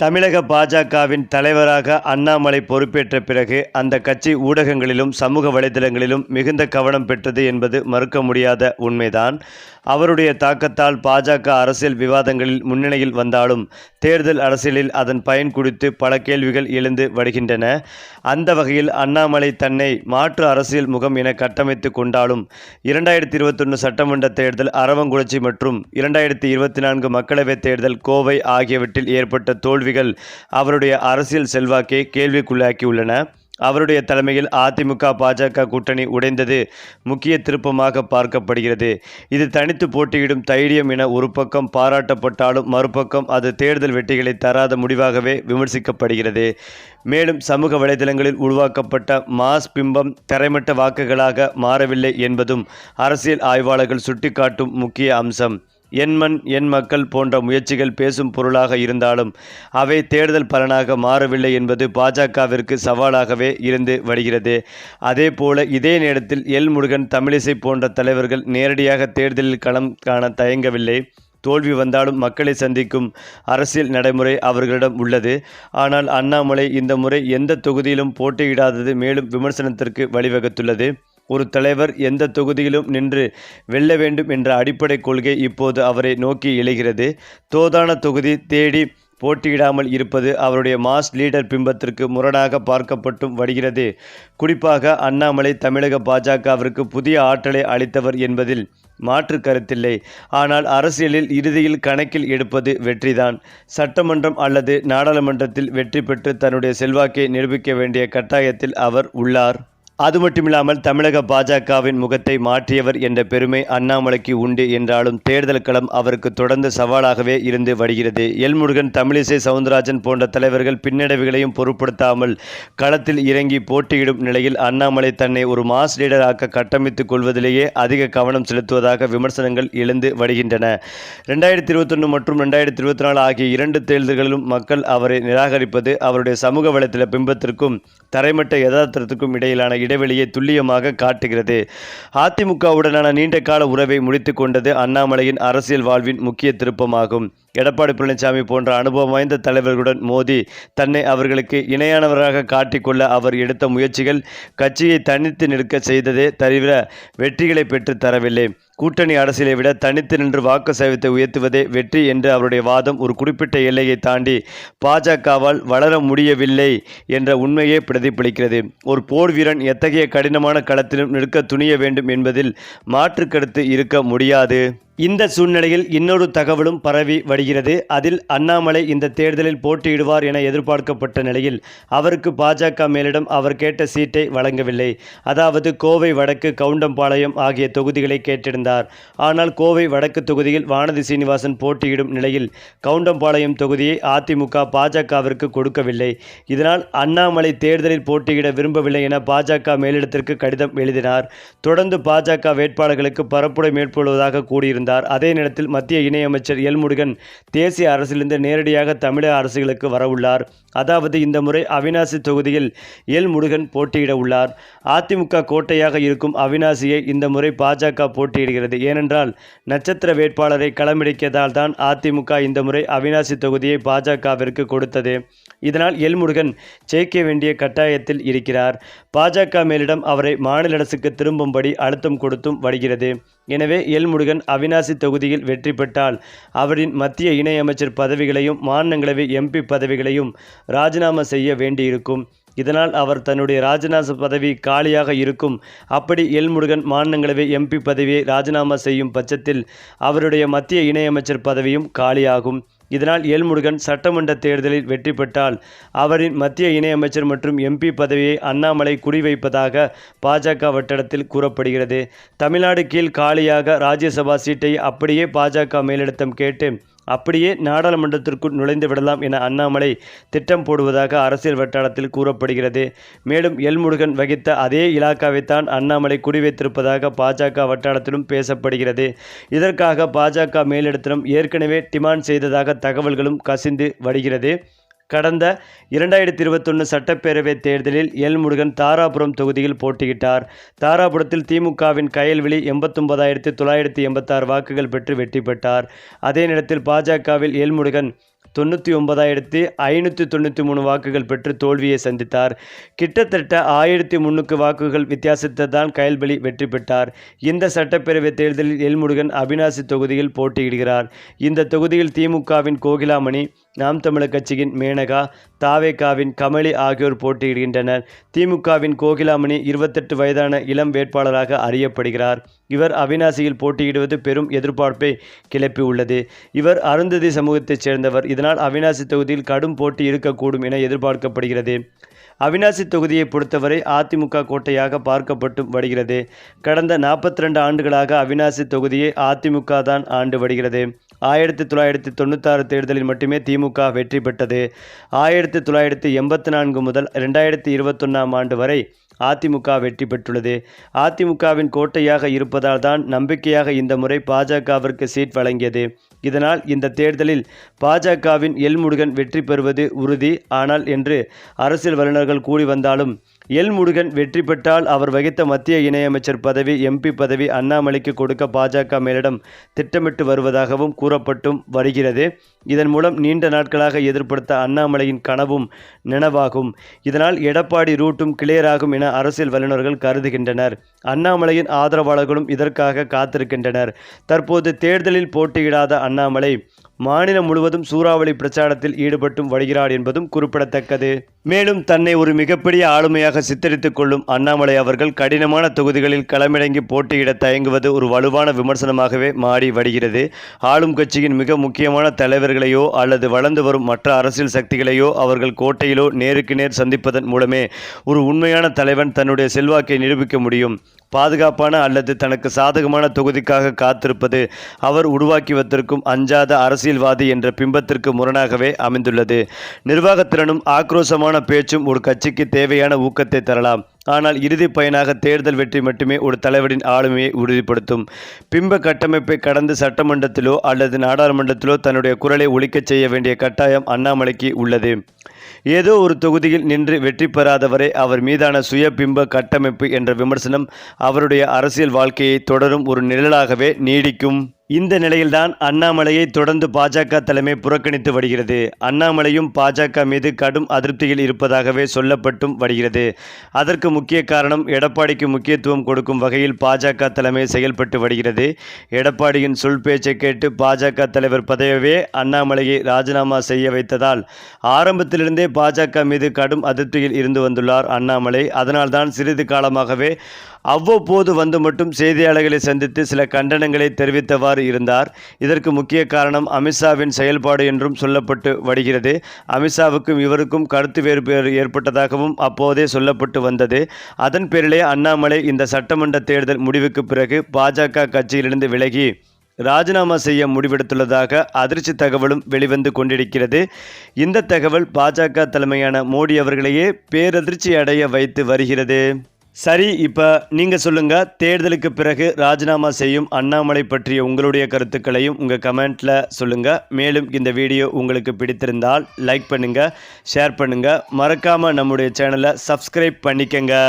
தமிழக பாஜகவின் தலைவராக அண்ணாமலை பொறுப்பேற்ற பிறகு அந்த கட்சி ஊடகங்களிலும் சமூக வலைதளங்களிலும் மிகுந்த கவனம் பெற்றது என்பது மறுக்க முடியாத உண்மைதான். அவருடைய தாக்கத்தால் பாஜக அரசியல் விவாதங்களில் முன்னணியில் வந்தாலும் தேர்தல் அரசியலில் அதன் பயன் குறித்து பல கேள்விகள் எழுந்து வருகின்றன. அந்த வகையில் அண்ணாமலை தன்னை மாற்று அரசியல் முகம் என கட்டமைத்து கொண்டாலும் 2021 சட்டமன்ற தேர்தல் அரவங்குறிச்சி மற்றும் 2024 மக்களவைத் தேர்தல் கோவை ஆகியவற்றில் ஏற்பட்ட தோல்விகள் அவருடைய அரசியல் செல்வாக்கை கேள்விக்குள்ளாக்கியுள்ளன. அவருடைய தலைமையில் அதிமுக பாஜக கூட்டணி உடைந்தது முக்கிய திருப்பமாக பார்க்கப்படுகிறது. இது தனித்து போட்டியிடும் தைரியம் என ஒரு பக்கம் பாராட்டப்பட்டாலும் மறுபக்கம் அது தேர்தல் வெற்றிகளை தராத முடிவாகவே விமர்சிக்கப்படுகிறது. மேலும் சமூக வலைதளங்களில் உருவாக்கப்பட்ட மாஸ் பிம்பம் தரைமட்ட வாக்குகளாக மாறவில்லை என்பதும் அரசியல் ஆய்வாளர்கள் சுட்டிக்காட்டும் முக்கிய அம்சம். என் மண் என் மக்கள் போன்ற முயற்சிகள் பேசும் பொருளாக இருந்தாலும் அவை தேர்தல் பலனாக மாறவில்லை என்பது பாஜகவிற்கு சவாலாகவே இருந்து வருகிறது. அதேபோல இதே நேரத்தில் முருகன், தமிழிசை போன்ற தலைவர்கள் நேரடியாக தேர்தலில் களம் காண தயங்கவில்லை. தோல்வி வந்தாலும் மக்களை சந்திக்கும் அரசியல் நடைமுறை அவர்களிடம் உள்ளது. ஆனால் அண்ணாமலை இந்த முறை எந்த தொகுதியிலும் போட்டியிடாதது மேலும் விமர்சனத்திற்கு வழிவகுத்துள்ளது. ஒரு தலைவர் எந்த தொகுதியிலும் நின்று வெல்ல வேண்டும் என்ற அடிப்படை கொள்கை இப்போது அவரை நோக்கி எழுகிறது. தோதான தொகுதி தேடி போட்டியிடாமல் இருப்பது அவருடைய மாஸ் லீடர் பிம்பத்திற்கு முரணாக பார்க்கப்பட்டும் வருகிறது. குறிப்பாக அண்ணாமலை தமிழக பாஜகவிற்கு புதிய ஆற்றலை அளித்தவர் என்பதில் மாற்று கருத்தில்லை. ஆனால் அரசியலில் இறுதியில் கணக்கில் எடுப்பது வெற்றிதான். சட்டமன்றம் அல்லது நாடாளுமன்றத்தில் வெற்றி பெற்று தன்னுடைய செல்வாக்கை நிரூபிக்க வேண்டிய கட்டாயத்தில் அவர் உள்ளார். அது மட்டுமில்லாமல் தமிழக பாஜகவின் முகத்தை மாற்றியவர் என்ற பெருமை அண்ணாமலைக்கு உண்டு என்றாலும் தேர்தல் களம் அவருக்கு தொடர்ந்து சவாலாகவே இருந்து வருகிறது. முருகன், தமிழிசை சவுந்தரராஜன் போன்ற தலைவர்கள் பின்னடைவுகளையும் பொருட்படுத்தாமல் களத்தில் இறங்கி போட்டியிடும் நிலையில் அண்ணாமலை தன்னை ஒரு மாஸ் லீடராக கட்டமைத்துக் கொள்வதிலேயே அதிக கவனம் செலுத்துவதாக விமர்சனங்கள் எழுந்து வருகின்றன. 2021 மற்றும் 2024 ஆகிய 2 தேர்தல்களிலும் மக்கள் அவரை நிராகரிப்பது அவருடைய சமூக வலைதள பிம்பத்திற்கும் தரைமட்ட யதார்த்தத்திற்கும் இடையிலான இடைவெளியை துல்லியமாக காட்டுகிறது. அதிமுகவுடனான நீண்ட கால உறவை முடித்து கொண்டது அண்ணாமலையின் அரசியல் வாழ்வின் முக்கிய திருப்பமாகும். எடப்பாடி பழனிசாமி போன்ற அனுபவம் வாய்ந்த தலைவர்களுடன் மோதி தன்னை அவர்களுக்கு இணையானவராக காட்டிக்கொள்ள அவர் எடுத்த முயற்சிகள் கட்சியை தனித்து நிற்க செய்ததே தவிர வெற்றிகளை பெற்று தரவில்லை. கூட்டணி அரசியலை விட தனித்து நின்று வாக்கு சதவீதத்தை உயர்த்துவதே வெற்றி என்று அவருடைய வாதம் ஒரு குறிப்பிட்ட எல்லையை தாண்டி பாஜகவால் வளர முடியவில்லை என்ற உண்மையை பிரதிபலிக்கிறது. ஒரு போர் வீரன் எத்தகைய கடினமான களத்திலும் நிற்க துணிய வேண்டும் என்பதில் மாற்று கருத்து இருக்க முடியாது. இந்த சூழ்நிலையில் இன்னொரு தகவலும் பரவி வருகிறது. அதில் அண்ணாமலை இந்த தேர்தலில் போட்டியிடுவார் என எதிர்பார்க்கப்பட்ட நிலையில் அவருக்கு பாஜக மேலிடம் அவர் கேட்ட சீட்டை வழங்கவில்லை. அதாவது கோவை வடக்கு, கவுண்டம்பாளையம் ஆகிய தொகுதிகளை கேட்டிருந்தார். ஆனால் கோவை வடக்கு தொகுதியில் வானதி சீனிவாசன் போட்டியிடும் நிலையில் கவுண்டம்பாளையம் தொகுதியை அதிமுக பாஜகவிற்கு கொடுக்கவில்லை. இதனால் அண்ணாமலை தேர்தலில் போட்டியிட விரும்பவில்லை என பாஜக மேலிடத்திற்கு கடிதம் எழுதினார். தொடர்ந்து பாஜக வேட்பாளர்களுக்கு பரப்புரை மேற்கொள்வதாக கூறியிருந்தார். அதே நேரத்தில் மத்திய இணையமைச்சர் முருகன் தேசிய அரசிலிருந்து நேரடியாக தமிழக அரசுகளுக்கு வரவுள்ளார். அதாவது இந்த முறை அவிநாசி தொகுதியில் முருகன் போட்டியிட உள்ளார். அதிமுக கோட்டையாக இருக்கும் அவிநாசியை இந்த முறை பாஜக போட்டியிடுகிறது. ஏனென்றால் நட்சத்திர வேட்பாளரை களமிடிக்கதால் தான் அதிமுக இந்த முறை அவிநாசி தொகுதியை பாஜகவிற்கு கொடுத்தது. இதனால் முருகன் ஜெயிக்க வேண்டிய கட்டாயத்தில் இருக்கிறார். பாஜக மேலிடம் அவரை மாநில அரசுக்கு திரும்பும்படி அழுத்தம் கொடுத்தும் வருகிறது. எனவே முருகன் அவிநாசி தொகுதியில் வெற்றி பெற்றால் அவரின் மத்திய இணையமைச்சர் பதவிகளையும் மாநிலங்களவை எம்பி பதவிகளையும் ராஜினாமா செய்ய வேண்டியிருக்கும். இதனால் அவர் தன்னுடைய ராஜினாமா பதவி காலியாக இருக்கும். அப்படி முருகன் மாநிலங்களவை எம்பி பதவியை ராஜினாமா செய்யும் பட்சத்தில் அவருடைய மத்திய இணையமைச்சர் பதவியும் காலியாகும். இதனால் முருகன் சட்டமன்ற தேர்தலில் வெற்றி பெற்றால் அவரின் மத்திய இணையமைச்சர் மற்றும் எம்பி பதவியை அண்ணாமலை குறிவைப்பதாக பாஜக வட்டாரத்தில் கூறப்படுகிறது. தமிழ்நாடு கீழ் காலியாக ராஜ்யசபா சீட்டை அப்படியே பாஜக மேலிடத்தம் கேட்டு அப்படியே நாடாளுமன்றத்திற்குள் நுழைந்து விடலாம் என அண்ணாமலை திட்டம் போடுவதாக அரசியல் வட்டாரத்தில் கூறப்படுகிறது. மேலும் முருகன் வகித்த அதே இலாக்காவைத்தான் அண்ணாமலை குறிவைத்திருப்பதாக பாஜக வட்டாரத்திலும் பேசப்படுகிறது. இதற்காக பாஜக மேலிடத்திலும் ஏற்கனவே டிமாண்ட் செய்ததாக தகவல்களும் கசிந்து வருகிறது. கடந்த 2021 சட்டப்பேரவைத் தேர்தலில் முருகன் தாராபுரம் தொகுதியில் போட்டியிட்டார். தாராபுரத்தில் திமுகவின் கயல்விழி 89,986 வாக்குகள் பெற்று வெற்றி பெற்றார். அதே நேரத்தில் பாஜகவில் முருகன் 99,593 வாக்குகள் பெற்று தோல்வியை சந்தித்தார். கிட்டத்தட்ட 1300 வாக்குகள் வித்தியாசத்தில் தான் கயல்விழி வெற்றி பெற்றார். இந்த சட்டப்பேரவை தேர்தலில் எல்முருகன் அவிநாசி தொகுதியில் போட்டியிடுகிறார். இந்த தொகுதியில் திமுகவின் கோகிலாமணி, நாம் தமிழர் கட்சியின் மேனகா, தாவேகாவின் கமலி ஆகியோர் போட்டியிடுகின்றனர். திமுகவின் கோகிலாமணி 28 வயதான இளம் வேட்பாளராக அறியப்படுகிறார். இவர் அவிநாசியில் போட்டியிடுவது பெரும் எதிர்பார்ப்பை கிளப்பியுள்ளது. இவர் அருந்ததி சமூகத்தைச் சேர்ந்தவர். இதனால் அவிநாசி தொகுதியில் கடும் போட்டி இருக்கக்கூடும் என எதிர்பார்க்கப்படுகிறது. அவிநாசி தொகுதியை பொறுத்தவரை அதிமுக கோட்டையாக பார்க்கப்பட்டு வருகிறது. கடந்த 42 ஆண்டுகளாக அவிநாசி தொகுதியை அதிமுக தான் ஆண்டு வருகிறது. 1996 தேர்தலில் மட்டுமே திமுக வெற்றி பெற்றது. 1984 முதல் 2021 ஆண்டு வரை அதிமுக வெற்றி பெற்றுள்ளது. அதிமுகவின் கோட்டையாக இருப்பதால் தான் நம்பிக்கையாக இந்த முறை பாஜகவிற்கு சீட் வழங்கியது. இதனால் இந்த தேர்தலில் பாஜகவின் எல்முருகன் வெற்றி பெறுவது உறுதி. ஆனால் என்று அரசியல் வல்லுநர்கள் கூறி வந்தாலும் எல்முருகன் வெற்றி பெற்றால் அவர் வகித்த மத்திய இணையமைச்சர் பதவி, எம்பி பதவி அண்ணாமலைக்கு கொடுக்க பாஜக மேலிடம் திட்டமிட்டு வருவதாகவும் கூறப்பட்டும் வருகிறது. இதன் மூலம் நீண்ட நாட்களாக எதிர்ப்படுத்த அண்ணாமலையின் கனவும் நினைவாகும். இதனால் எடப்பாடி ரூட்டும் கிளியராகும் என அரசியல் வல்லுநர்கள் கருதுகின்றனர். அண்ணாமலையின் ஆதரவாளர்களும் இதற்காக காத்திருக்கின்றனர். தற்போது தேர்தலில் போட்டியிடாத அண்ணாமலை மாநிலம் முழுவதும் சூறாவளி பிரச்சாரத்தில் ஈடுபட்டும் வருகிறார் என்பதும் குறிப்பிடத்தக்கது. மேலும் தன்னை ஒரு மிகப்பெரிய ஆளுமையாக சித்தரித்துக் கொள்ளும் அண்ணாமலை அவர்கள் கடினமான தொகுதிகளில் களமிறங்கி போட்டியிட தயங்குவது ஒரு வலுவான விமர்சனமாகவே மாறி வருகிறது. ஆளும் கட்சியின் மிக முக்கியமான தலைவர்களையோ அல்லது வளர்ந்து வரும் மற்ற அரசியல் சக்திகளையோ அவர்கள் கோட்டையிலோ நேருக்கு நேர் சந்திப்பதன் மூலமே ஒரு உண்மையான தலைவன் தன்னுடைய செல்வாக்கை நிரூபிக்க முடியும். பாதுகாப்பான அல்லது தனக்கு சாதகமான தொகுதிக்காக காத்திருப்பது அவர் உருவாக்கி வைத்திருக்கும் அஞ்சாத அரசியல்வாதி என்ற பிம்பத்திற்கு முரணாகவே அமைந்துள்ளது. நிர்வாகத்திறனும் ஆக்ரோஷமான பேச்சும் ஒரு கட்சிக்கு தேவையான ஊக்கத்தை தரலாம். ஆனால் இறுதி பயனாக தேர்தல் வெற்றி மட்டுமே ஒரு தலைவரின் ஆளுமையை உறுதிப்படுத்தும். பிம்ப கட்டமைப்பை கடந்து சட்டமன்றத்திலோ அல்லது நாடாளுமன்றத்திலோ தன்னுடைய குரலை ஒலிக்கச் செய்ய வேண்டிய கட்டாயம் அண்ணாமலைக்கு உள்ளது. ஏதோ ஒரு தொகுதியில் நின்று வெற்றி பெறாதவரை அவர் மீதான சுய பிம்ப கட்டமைப்பு என்ற விமர்சனம் அவருடைய அரசியல் வாழ்க்கையை தொடரும் ஒரு நிழலாகவே நீடிக்கும். இந்த நிலையில்தான் அண்ணாமலையை தொடர்ந்து பாஜக தலைமை புறக்கணித்து வருகிறது. அண்ணாமலையும் பாஜக மீது கடும் அதிருப்தியில் இருப்பதாகவே சொல்லப்பட்டும் வருகிறது. அதற்கு முக்கிய காரணம் எடப்பாடிக்கு முக்கியத்துவம் கொடுக்கும் வகையில் பாஜக தலைமை செயல்பட்டு வருகிறது. எடப்பாடியின் சொல் பேச்சை கேட்டு பாஜக தலைவர் பதவியே அண்ணாமலையை ராஜினாமா செய்ய வைத்ததால் ஆரம்பத்திலிருந்தே பாஜக மீது கடும் அதிருப்தியில் இருந்து வந்துள்ளார் அண்ணாமலை. அதனால்தான் சிறிது காலமாகவே அவ்வப்போது வந்து மட்டும் செய்தியாளர்களை சந்தித்து சில கண்டனங்களை தெரிவித்தவாறு இருந்தார். இதற்கு முக்கிய காரணம் அமித்ஷாவின் செயல்பாடு என்றும் சொல்லப்பட்டு வருகிறது. அமித்ஷாவுக்கும் இவருக்கும் கருத்து வேறுபாடு ஏற்பட்டதாகவும் அப்போதே சொல்லப்பட்டு வந்தது. அதன் பேரிலே அண்ணாமலை இந்த சட்டமன்ற தேர்தல் முடிவுக்கு பிறகு பாஜக கட்சியிலிருந்து விலகி ராஜினாமா செய்ய முடிவெடுத்துள்ளதாக அதிர்ச்சி தகவலும் வெளிவந்து கொண்டிருக்கிறது. இந்த தகவல் பாஜக தலைமையான மோடி அவர்களையே பேரதிர்ச்சி அடைய வைத்து வருகிறது. சரி, இப்போ நீங்கள் சொல்லுங்கள், தேர்தலுக்கு பிறகு ராஜினாமா செய்யும் அண்ணாமலை பற்றிய உங்களுடைய கருத்துக்களையும் உங்கள் கமெண்ட்டில் சொல்லுங்கள். மேலும் இந்த வீடியோ உங்களுக்கு பிடித்திருந்தால் லைக் பண்ணுங்கள், ஷேர் பண்ணுங்கள், மறக்காமல் நம்முடைய சேனலை சப்ஸ்கிரைப் பண்ணிக்கங்க.